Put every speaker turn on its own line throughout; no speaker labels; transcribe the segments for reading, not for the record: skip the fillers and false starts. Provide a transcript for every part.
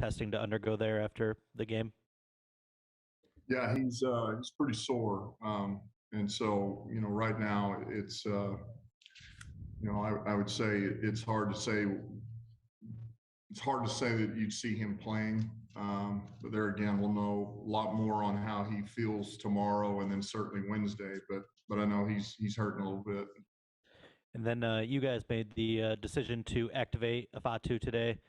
testing to undergo there after the game?
Yeah, he's pretty sore, and so right now I would say it's hard to say that you'd see him playing. But there again, we'll know a lot more on how he feels tomorrow, and then certainly Wednesday. But I know he's hurting a little bit.
And then you guys made the decision to activate Afatu today.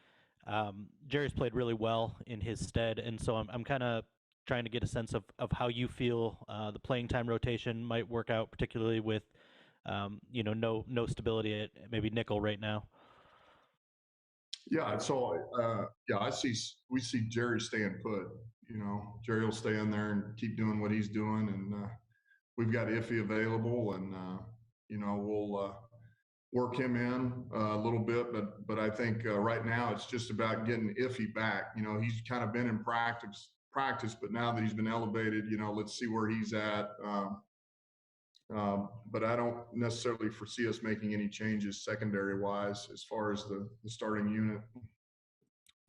Jerry's played really well in his stead, and so I'm kind of trying to get a sense of how you feel the playing time rotation might work out, particularly with no stability at maybe nickel right now.
Yeah, so we see Jerry staying put. Jerry will stay in there and keep doing what he's doing, and we've got Iffy available, and we'll work him in a little bit. But I think right now it's just about getting Iffy back. He's kind of been in practice, but now that he's been elevated, let's see where he's at. But I don't necessarily foresee us making any changes secondary wise as far as the starting unit.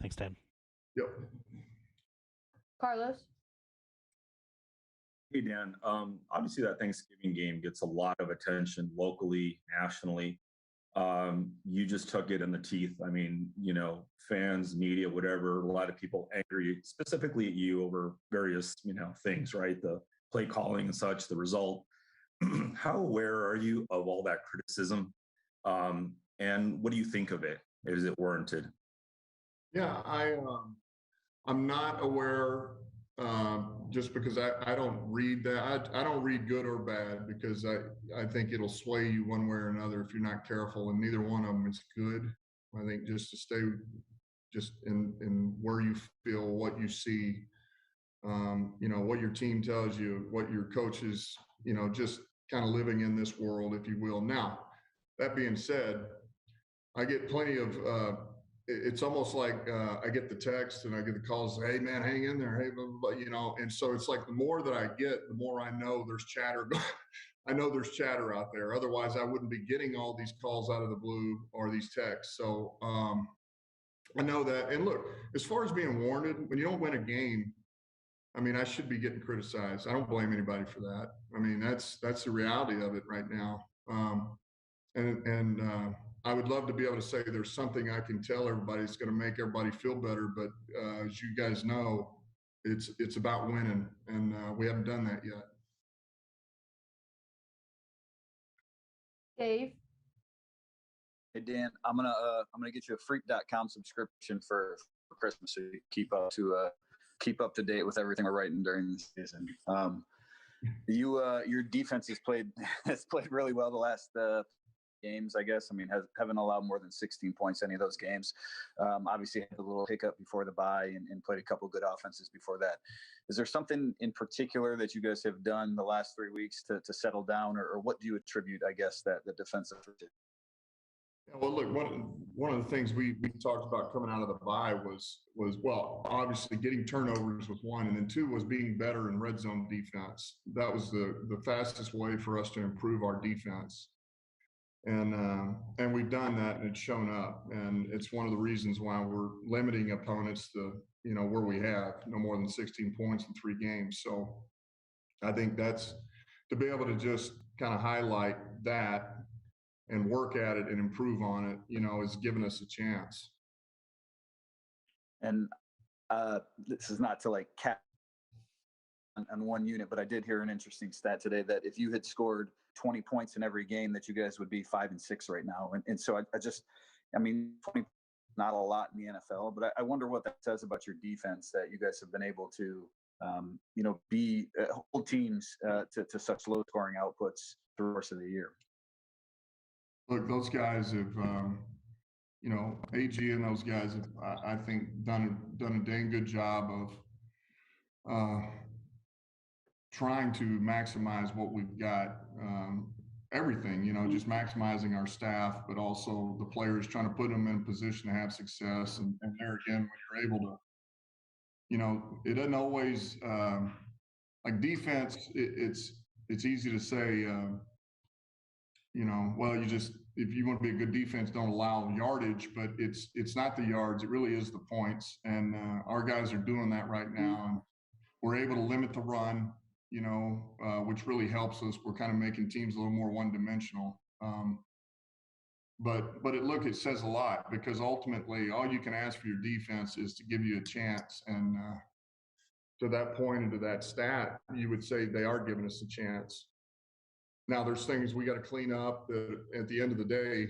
Thanks, Dan.
Yep.
Carlos.
Hey, Dan. Obviously, that Thanksgiving game gets a lot of attention locally, nationally. You just took it in the teeth. I mean, fans, media, whatever, a lot of people angry, specifically at you over various, things, right? The play calling and such, the result. How aware are you of all that criticism? And what do you think of it? Is it warranted?
Yeah, I'm not aware just because I don't read that. I don't read good or bad because I think it'll sway you one way or another if you're not careful, and neither one of them is good. I think just to stay just in where you feel, what you see, what your team tells you, what your coaches, just kind of living in this world, if you will. Now, that being said, I get plenty of it's almost like I get the text and I get the calls, hey man, hang in there, hey, blah, blah, blah, and so it's like the more that I get, the more I know there's chatter. I know there's chatter out there. Otherwise, I wouldn't be getting all these calls out of the blue or these texts. So I know that. And look, as far as being warranted, when you don't win a game, I mean, I should be getting criticized. I don't blame anybody for that. I mean, that's the reality of it right now. And I would love to be able to say there's something I can tell everybody that's going to make everybody feel better. But as you guys know, it's about winning, and we haven't done that yet.
Dave.
Hey Dan, I'm gonna get you a Freak.com subscription for Christmas, so you keep up to date with everything we're writing during the season. Your defense has played really well the last games, I guess. I mean, haven't allowed more than 16 points any of those games. Obviously had a little hiccup before the bye and played a couple of good offenses before that. Is there something in particular that you guys have done the last 3 weeks to settle down, or what do you attribute, I guess, that the defensive?
Yeah, well, look, one of the things we talked about coming out of the bye was well, obviously getting turnovers was one, and then two was being better in red zone defense. That was the fastest way for us to improve our defense. And we've done that, and it's shown up. And it's one of the reasons why we're limiting opponents to, where we have no more than 16 points in 3 games. So I think that's to be able to just kind of highlight that and work at it and improve on it, has given us a chance.
And this is not to like cap on one unit, but I did hear an interesting stat today that if you had scored 20 points in every game, that you guys would be 5-6 right now. And so I mean, 20, not a lot in the NFL, but I wonder what that says about your defense, that you guys have been able to, hold teams to such low scoring outputs through the course of the year.
Look, those guys have, AG and those guys have, I think, done a dang good job of trying to maximize what we've got. Everything, just maximizing our staff, but also the players, trying to put them in a position to have success. And there again, when you're able to, it doesn't always like defense. It's easy to say, well, you just if you want to be a good defense, don't allow yardage, but it's not the yards. It really is the points. And our guys are doing that right now. And we're able to limit the run, which really helps us. We're kind of making teams a little more one-dimensional. But it says a lot, because ultimately all you can ask for your defense is to give you a chance. And to that point and to that stat, you would say they are giving us a chance. Now, there's things we got to clean up. At the end of the day,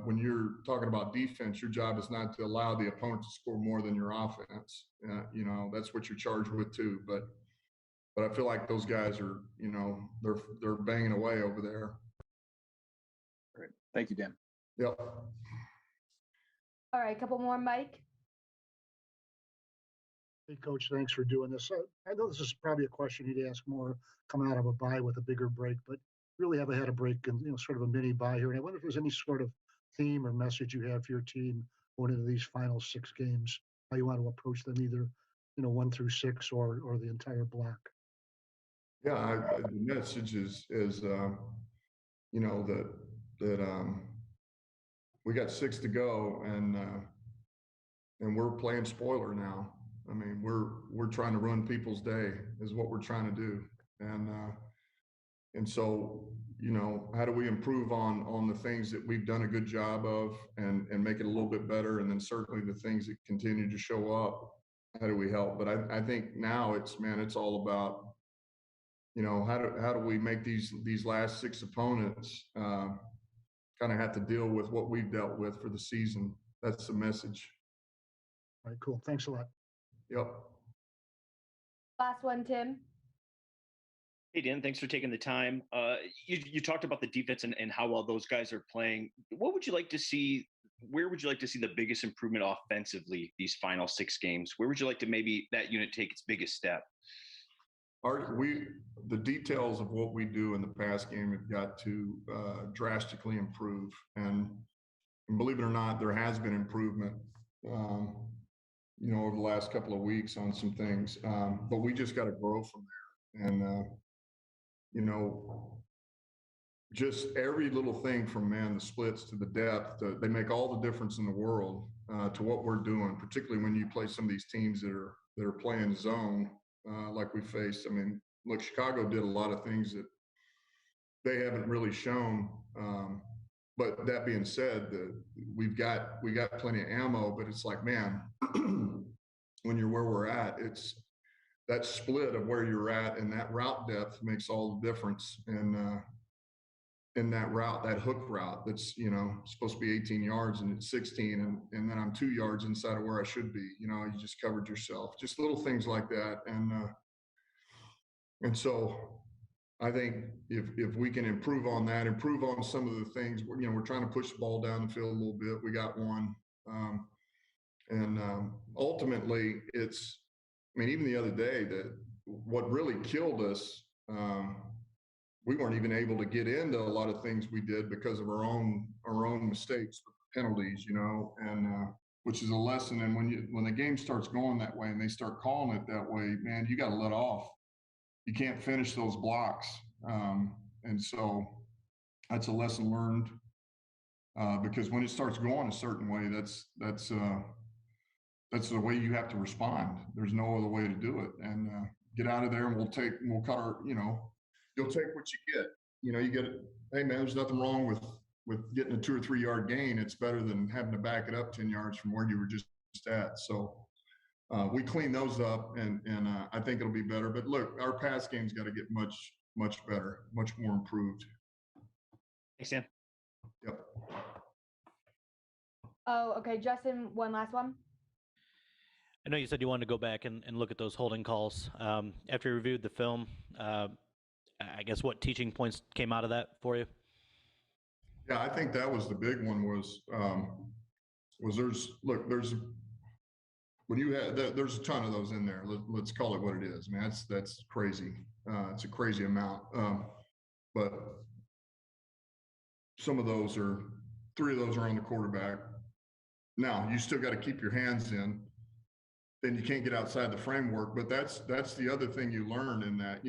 when you're talking about defense, your job is not to allow the opponent to score more than your offense. That's what you're charged with too. But I feel like those guys are, they're banging away over there.
Great. Thank you, Dan.
Yep.
All right, a couple more, Mike.
Hey, Coach, thanks for doing this. I know this is probably a question you'd ask more coming out of a bye with a bigger break, but really haven't had a break and sort of a mini bye here. And I wonder if there's any sort of theme or message you have for your team going into these final 6 games, how you want to approach them, either 1 through 6 or the entire block.
Yeah, the message is that we got 6 to go, and we're playing spoiler now. I mean, we're trying to run people's day is what we're trying to do, and so how do we improve on the things that we've done a good job of and make it a little bit better, and then certainly the things that continue to show up, how do we help? But I think now it's all about how do we make these last 6 opponents kind of have to deal with what we've dealt with for the season. That's the message.
All right, cool. Thanks a lot.
Yep.
Last one, Tim.
Hey, Dan, thanks for taking the time. You talked about the defense and how well those guys are playing. What would you like to see? Where would you like to see the biggest improvement offensively these final 6 games? Where would you like to maybe that unit take its biggest step?
The details of what we do in the pass game have got to drastically improve. And believe it or not, there has been improvement, over the last couple of weeks on some things. But we just got to grow from there. And, just every little thing from the splits to the depth, they make all the difference in the world to what we're doing, particularly when you play some of these teams that are playing zone. Like we faced. I mean, look, Chicago did a lot of things that they haven't really shown. But that being said, we got plenty of ammo. But it's like, man, when you're where we're at, it's that split of where you're at, and that route depth makes all the difference. And in that route, that hook route that's supposed to be 18 yards and it's 16, and then I'm 2 yards inside of where I should be. You just covered yourself. Just little things like that. And so I think if we can improve on that, improve on some of the things, we're trying to push the ball down the field a little bit. We got one. And ultimately even the other day, that what really killed us, we weren't even able to get into a lot of things we did because of our own mistakes, penalties, and which is a lesson. And when the game starts going that way and they start calling it that way, man, you got to let off. You can't finish those blocks. And so that's a lesson learned, because when it starts going a certain way, that's the way you have to respond. There's no other way to do it. And get out of there, and we'll cut our, you'll take what you get. You get it. Hey, man, there's nothing wrong with getting a 2 or 3 yard gain. It's better than having to back it up 10 yards from where you were just at. So we clean those up, and I think it'll be better. But look, our pass game's got to get much better, much more improved.
Thanks, Dan.
Yep.
Oh, okay. Justin, one last one.
I know you said you wanted to go back and look at those holding calls. After you reviewed the film, I guess what teaching points came out of that for you?
Yeah, I think that was the big one. Was there's a ton of those in there. Let's call it what it is. Man, that's crazy. It's a crazy amount. But some of those 3 of those are on the quarterback. Now you still got to keep your hands in. Then you can't get outside the framework. But that's the other thing you learn in that.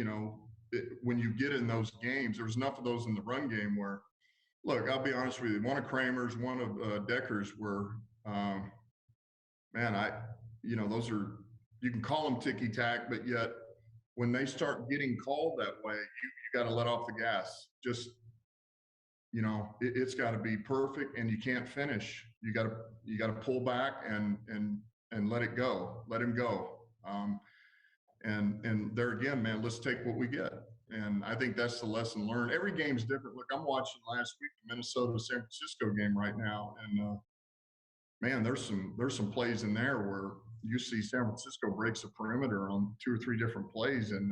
When you get in those games, there's enough of those in the run game where Look, I'll be honest with you. One of Kramer's, one of Decker's were, man, those are, you can call them ticky tack, but yet when they start getting called that way, you got to let off the gas. Just, it's got to be perfect, and you can't finish. You got to pull back and let it go. Let him go. And there again, man, let's take what we get. And I think that's the lesson learned. Every game's different. Look, I'm watching last week the Minnesota San Francisco game right now, and man, there's some plays in there where you see San Francisco breaks the perimeter on 2 or 3 different plays, and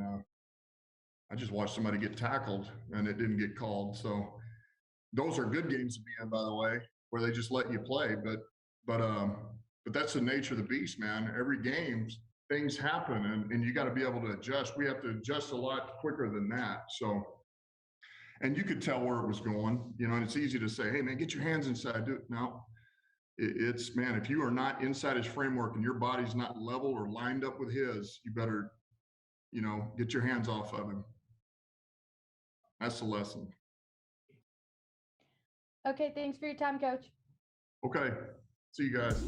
I just watched somebody get tackled and it didn't get called. So those are good games to be in, by the way, where they just let you play. But that's the nature of the beast, man. Every game, things happen, and you got to be able to adjust. We have to adjust a lot quicker than that. So, and you could tell where it was going, and it's easy to say, hey, man, get your hands inside. Do it. No, it's, man, if you are not inside his framework and your body's not level or lined up with his, you better, get your hands off of him. That's the lesson.
Okay, thanks for your time, Coach.
Okay. See you guys.